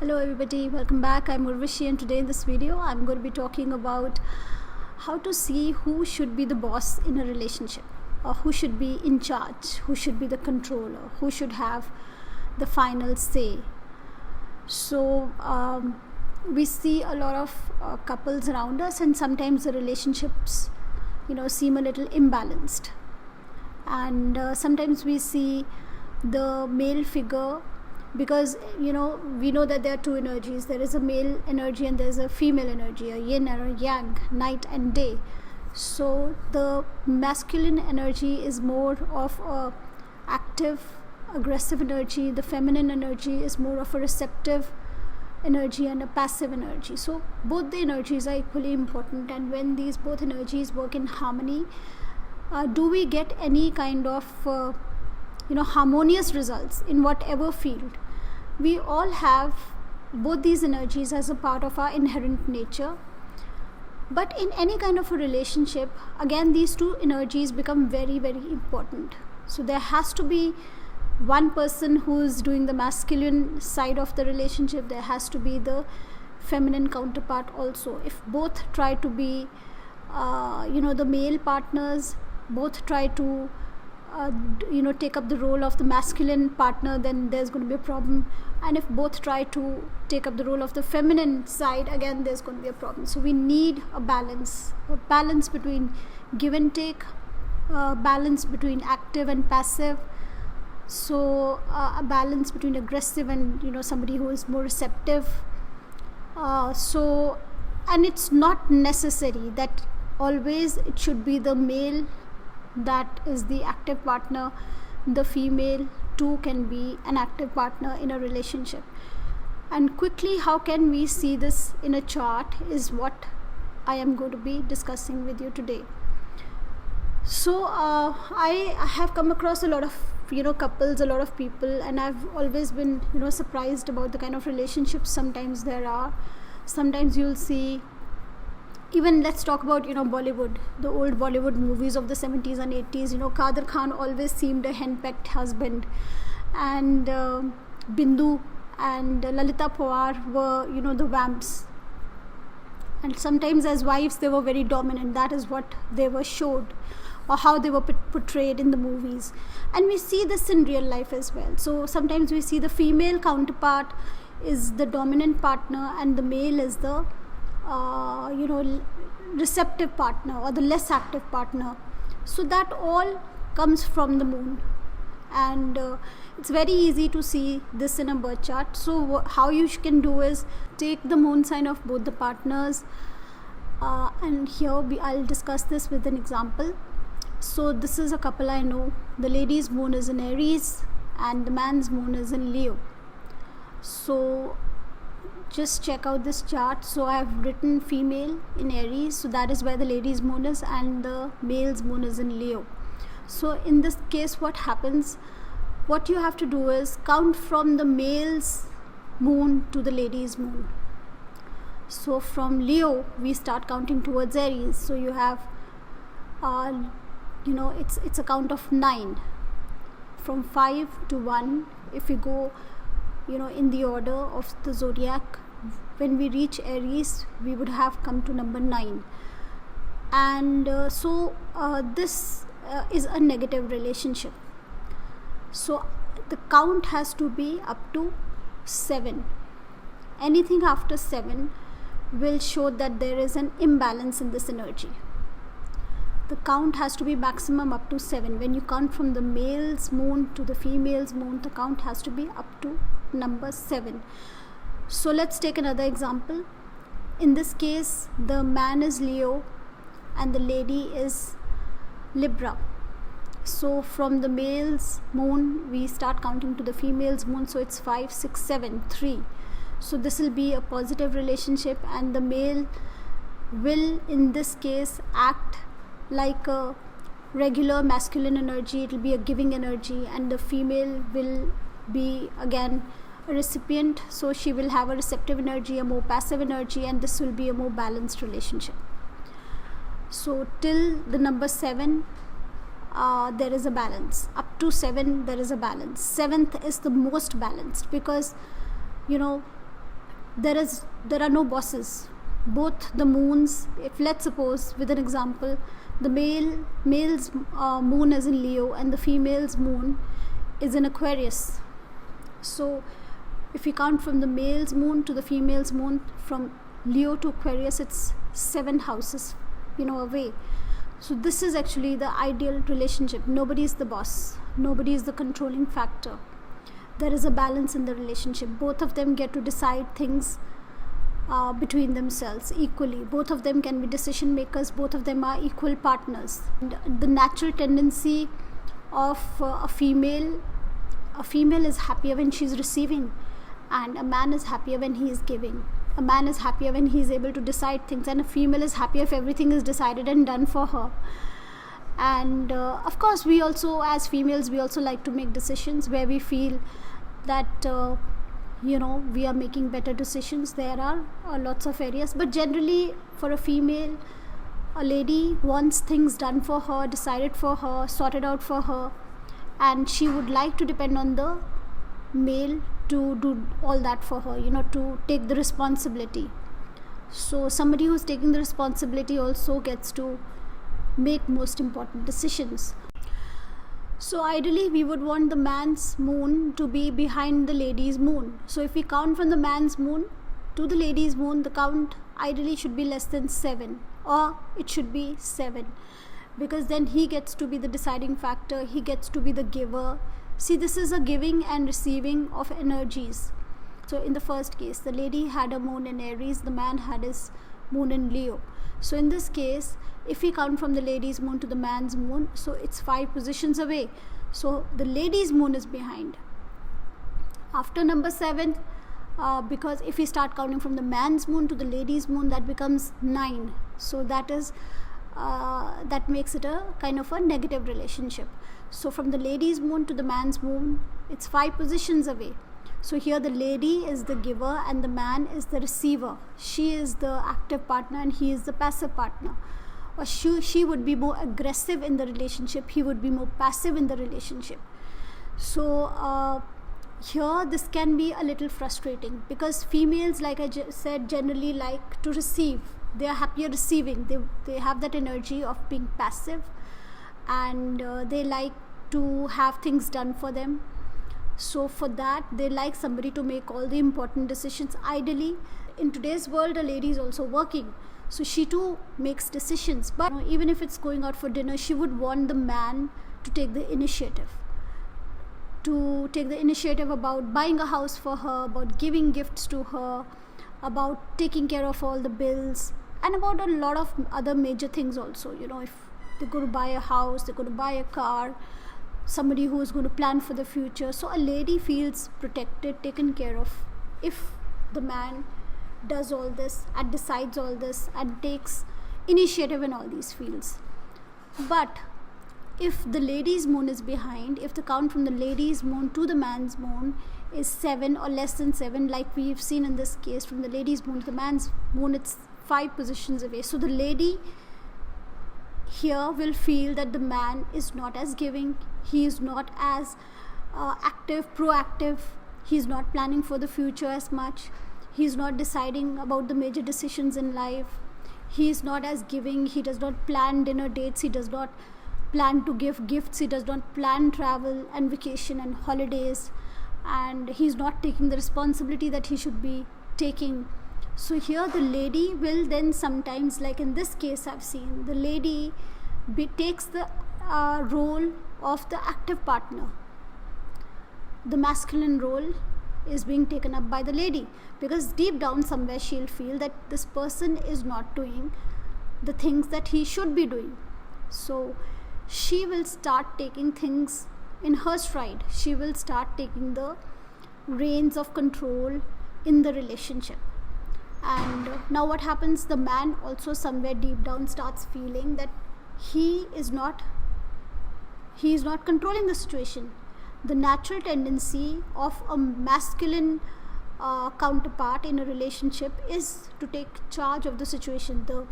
Hello everybody, welcome back. I'm Urvashi and today in this video I'm going to be talking about how to see who should be the boss in a relationship, or who should be in charge, who should be the controller, who should have the final say. So we see a lot of couples around us, and sometimes the relationships seem a little imbalanced, and sometimes we see the male figure, because we know that there are two energies. There is a male energy and there's a female energy, a yin and a yang, night and day. So the masculine energy is more of a active, aggressive energy. The feminine energy is more of a receptive energy and a passive energy. So both the energies are equally important, and when these both energies work in harmony, do we get any kind of harmonious results in whatever field. We all have both these energies as a part of our inherent nature, but in any kind of a relationship, again, these two energies become very, very important. So there has to be one person who is doing the masculine side of the relationship. There has to be the feminine counterpart also. If both try to be the male partners, both try to take up the role of the masculine partner, then there's going to be a problem. And if both try to take up the role of the feminine side, again, there's going to be a problem. So we need a balance between give and take, balance between active and passive. So a balance between aggressive and somebody who is more receptive. And it's not necessary that always it should be the male that is the active partner. The female too can be an active partner in a relationship. And quickly, how can we see this in a chart is what I am going to be discussing with you today. So I have come across a lot of couples, a lot of people, and I've always been surprised about the kind of relationships sometimes there are. Sometimes you'll see, even let's talk about Bollywood, the old Bollywood movies of the 70s and 80s. Kader Khan always seemed a henpecked husband, and Bindu and Lalita Pawar were the vamps, and sometimes as wives they were very dominant. That is what they were showed, or how they were portrayed in the movies. And we see this in real life as well. So sometimes we see the female counterpart is the dominant partner, and the male is the receptive partner, or the less active partner. So that all comes from the moon, and it's very easy to see this in a birth chart. So how you can do is take the moon sign of both the partners, and here I'll discuss this with an example. So this is a couple I know. The lady's moon is in Aries and the man's moon is in Leo. So just check out this chart. So I've written female in Aries, so that is where the lady's moon is, and the male's moon is in Leo. So in this case, what happens, what you have to do is count from the male's moon to the lady's moon. So from Leo we start counting towards Aries. So you have it's a count of 9 from 5 to 1. If you go in the order of the zodiac, when we reach Aries, we would have come to number 9. And this is a negative relationship. So the count has to be up to 7. Anything after 7 will show that there is an imbalance in this energy. The count has to be maximum up to 7. When you count from the male's moon to the female's moon, the count has to be up to number 7. So let's take another example. In this case, the man is Leo and the lady is Libra. So from the male's moon we start counting to the female's moon. So it's 5, 6, 7, 3. So this will be a positive relationship, and the male will in this case act like a regular masculine energy. It will be a giving energy, and the female will be again a recipient. So she will have a receptive energy, a more passive energy, and this will be a more balanced relationship. So till the number 7 there is a balance. Up to 7 there is a balance. 7th is the most balanced, because there are no bosses. Both the moons, if let's suppose with an example, the male's moon is in Leo and the female's moon is in Aquarius. So if we count from the male's moon to the female's moon, from Leo to Aquarius, it's 7 houses away. So this is actually the ideal relationship. Nobody is the boss, nobody is the controlling factor. There is a balance in the relationship. Both of them get to decide things between themselves equally. Both of them can be decision makers. Both of them are equal partners. And the natural tendency of a female is happier when she's receiving, and a man is happier when he is giving. A man is happier when he is able to decide things, and a female is happier if everything is decided and done for her. And of course, we also, as females, we also like to make decisions where we feel that we are making better decisions. There are lots of areas, but generally for a female, a lady wants things done for her, decided for her, sorted out for her, and she would like to depend on the male to do all that for her, to take the responsibility. So somebody who's taking the responsibility also gets to make most important decisions. So ideally we would want the man's moon to be behind the lady's moon. So if we count from the man's moon to the lady's moon, the count ideally should be less than 7, or it should be 7, because then he gets to be the deciding factor, he gets to be the giver. See, this is a giving and receiving of energies. So in the first case, the lady had a moon in Aries, the man had his moon in Leo. So in this case, if we count from the lady's moon to the man's moon, so it's 5 positions away. So the lady's moon is behind. After number 7, because if we start counting from the man's moon to the lady's moon, that becomes 9. So that makes it a kind of a negative relationship. So from the lady's moon to the man's moon, it's 5 positions away. So here the lady is the giver and the man is the receiver. She is the active partner and he is the passive partner. Or she would be more aggressive in the relationship, he would be more passive in the relationship. So here this can be a little frustrating, because females, like I said, generally like to receive. They are happier receiving. They have that energy of being passive, and they like to have things done for them. So for that, they like somebody to make all the important decisions. Ideally, in today's world, a lady is also working, so she too makes decisions. But even if it's going out for dinner, she would want the man to take the initiative. To take the initiative about buying a house for her, about giving gifts to her, about taking care of all the bills, and about a lot of other major things also. If they're going to buy a house, they're going to buy a car, somebody who is going to plan for the future. So a lady feels protected, taken care of, if the man does all this and decides all this and takes initiative in all these fields. But if the lady's moon is behind, if the count from the lady's moon to the man's moon is 7 or less than 7, like we've seen in this case, from the lady's moon to the man's moon, it's 5 positions away. So the lady here will feel that the man is not as giving, he is not as active, proactive, he is not planning for the future as much, he is not deciding about the major decisions in life, he is not as giving, he does not plan dinner dates, he does not plan to give gifts, he does not plan travel and vacation and holidays, and he is not taking the responsibility that he should be taking. So here the lady will then sometimes, like in this case I've seen, the lady takes the role of the active partner. The masculine role is being taken up by the lady, because deep down somewhere she'll feel that this person is not doing the things that he should be doing. So she will start taking things in her stride. She will start taking the reins of control in the relationship. And now what happens, the man also somewhere deep down starts feeling that he is not controlling the situation. The natural tendency of a masculine counterpart in a relationship is to take charge of the situation. The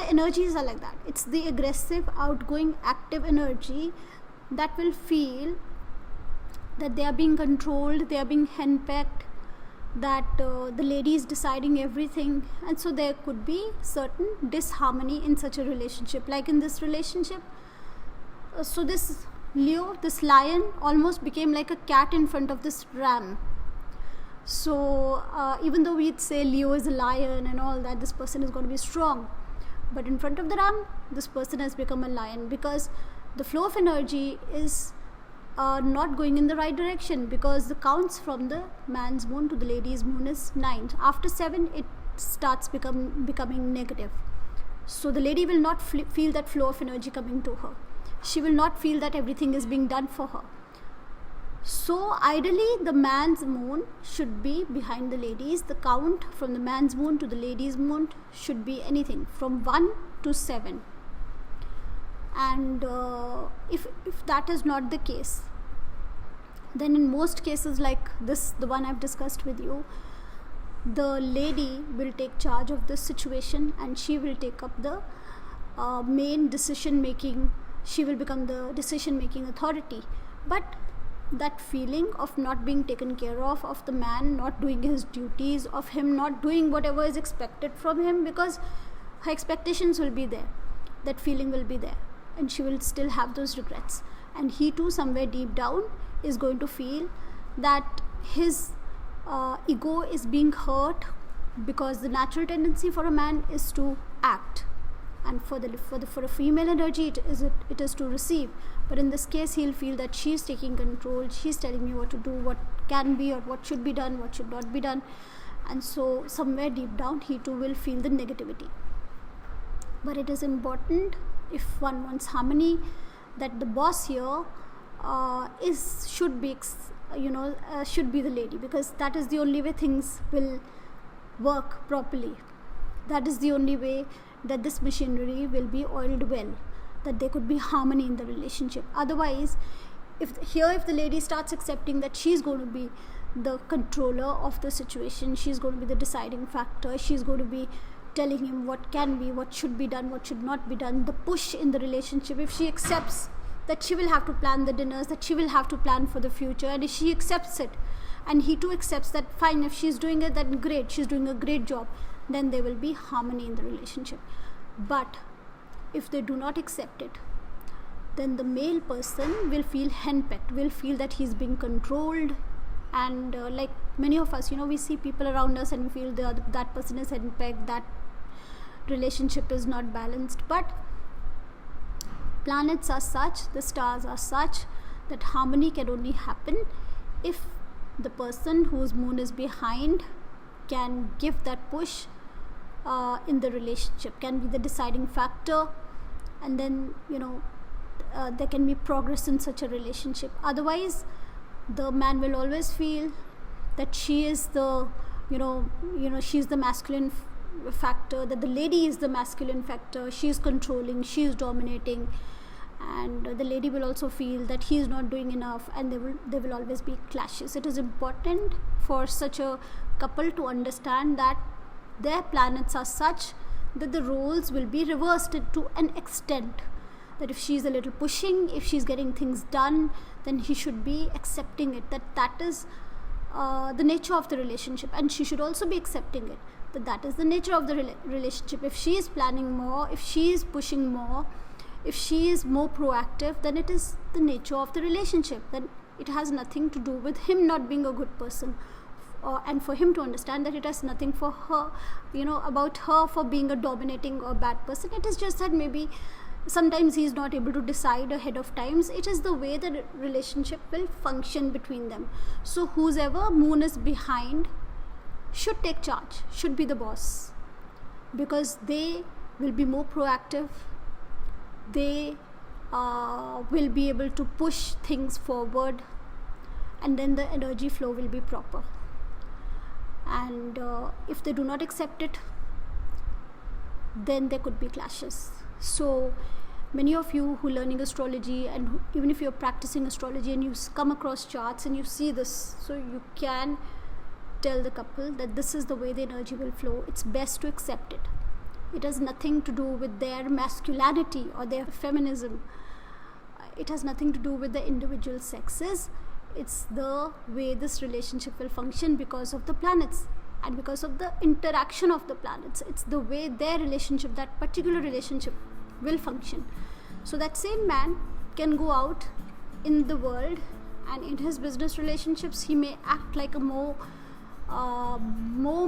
energies are like that. It's the aggressive, outgoing, active energy that will feel that they are being controlled, they are being henpecked, that the lady is deciding everything, and so there could be certain disharmony in such a relationship. Like in this relationship, so this Leo, this lion, almost became like a cat in front of this ram. So even though we'd say Leo is a lion and all that, this person is going to be strong, but in front of the ram, this person has become a lion, because the flow of energy is not going in the right direction, because the counts from the man's moon to the lady's moon is 9. After 7, it starts becoming negative. So the lady will not feel that flow of energy coming to her. She will not feel that everything is being done for her. So ideally, the man's moon should be behind the lady's. The count from the man's moon to the lady's moon should be anything from 1 to 7. And if that is not the case, then in most cases like this, the one I've discussed with you, the lady will take charge of this situation, and she will take up the main decision making. She will become the decision making authority. But that feeling of not being taken care of the man not doing his duties, of him not doing whatever is expected from him, because her expectations will be there, that feeling will be there, and she will still have those regrets. And he too, somewhere deep down, is going to feel that his ego is being hurt, because the natural tendency for a man is to act, and for a female energy it is to receive. But in this case, he'll feel that she's taking control, she's telling me what to do, what can be or what should be done, what should not be done. And so somewhere deep down, he too will feel the negativity. But it is important, if one wants harmony, that the boss here should be the lady, because that is the only way things will work properly. That is the only way that this machinery will be oiled well, that there could be harmony in the relationship. Otherwise, if the lady starts accepting that she's going to be the controller of the situation, she's going to be the deciding factor, she's going to be telling him what can be, what should be done, what should not be done, the push in the relationship, if she accepts that she will have to plan the dinners, that she will have to plan for the future, and if she accepts it, and he too accepts that, fine, if she's doing it, then great, she's doing a great job, then there will be harmony in the relationship. But if they do not accept it, then the male person will feel henpecked, will feel that he's being controlled. And like many of us, we see people around us and we feel that person is henpecked, that relationship is not balanced. But planets are such, the stars are such, that harmony can only happen if the person whose moon is behind can give that push in the relationship, can be the deciding factor, and then there can be progress in such a relationship. Otherwise, the man will always feel that she is the she's the masculine factor, that the lady is the masculine factor, she is controlling, she is dominating, and the lady will also feel that he is not doing enough, and there will always be clashes. It is important for such a couple to understand that their planets are such that the roles will be reversed to an extent, that if she's a little pushing, if she's getting things done, then he should be accepting it, that is the nature of the relationship, and she should also be accepting it, that is the nature of the relationship. If she is planning more, if she is pushing more, if she is more proactive, then it is the nature of the relationship. Then it has nothing to do with him not being a good person, and for him to understand that it has nothing for her, about her for being a dominating or bad person. It is just that maybe sometimes he is not able to decide ahead of times. It is the way the relationship will function between them. So whoever moon is behind should take charge, should be the boss, because they will be more proactive, they will be able to push things forward, and then the energy flow will be proper. And if they do not accept it, then there could be clashes. So many of you who are learning astrology, and even if you're practicing astrology and you come across charts and you see this, so you can tell the couple that this is the way the energy will flow. It's best to accept it. It has nothing to do with their masculinity or their feminism. It has nothing to do with the individual sexes. It's the way this relationship will function because of the planets and because of the interaction of the planets. It's the way their relationship, that particular relationship, will function. So that same man can go out in the world, and in his business relationships he may act like a more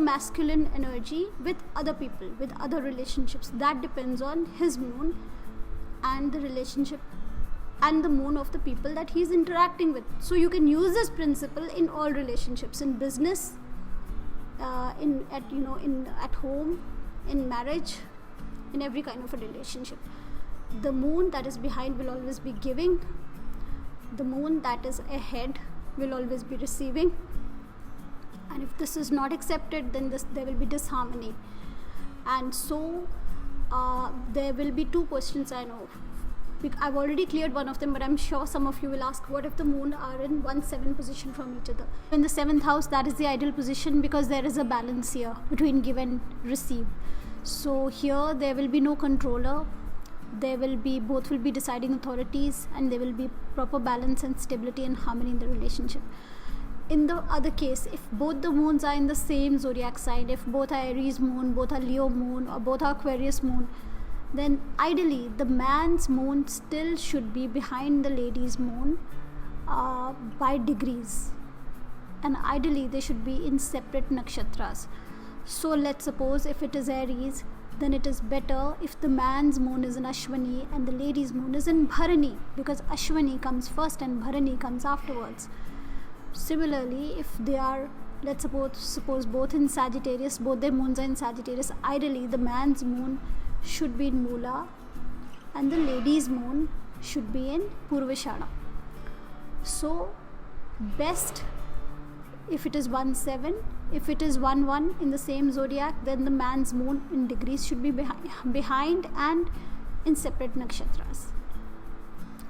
masculine energy with other people, with other relationships. That depends on his moon and the relationship and the moon of the people that he's interacting with. So you can use this principle in all relationships, in business, at home, in marriage, in every kind of a relationship. The moon that is behind will always be giving. The moon that is ahead will always be receiving. And if this is not accepted, then there will be disharmony. And so there will be two questions, I know. I've already cleared one of them, but I'm sure some of you will ask, what if the moon are in 1-7 position from each other? In the 7th house, that is the ideal position, because there is a balance here between give and receive. So here there will be no controller. Both will be deciding authorities, and there will be proper balance and stability and harmony in the relationship. In the other case, if both the moons are in the same zodiac sign, if both are Aries moon, both are Leo moon, or both are Aquarius moon, then ideally the man's moon still should be behind the lady's moon by degrees, and ideally they should be in separate nakshatras. So let's suppose if it is Aries, then it is better if the man's moon is in Ashwini and the lady's moon is in Bharani, because Ashwini comes first and Bharani comes afterwards. Similarly, if they are, let's suppose both in Sagittarius, both their moons are in Sagittarius, ideally the man's moon should be in Moola and the lady's moon should be in Purvashada. So best if it is 1-7. If it is 1-1 in the same zodiac, then the man's moon in degrees should be behind and in separate nakshatras.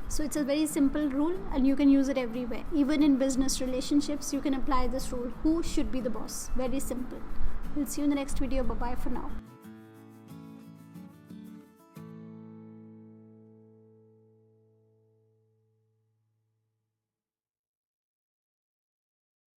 So it's a very simple rule, and you can use it everywhere. Even in business relationships, you can apply this rule. Who should be the boss? Very simple. We'll see you in the next video. Bye-bye for now.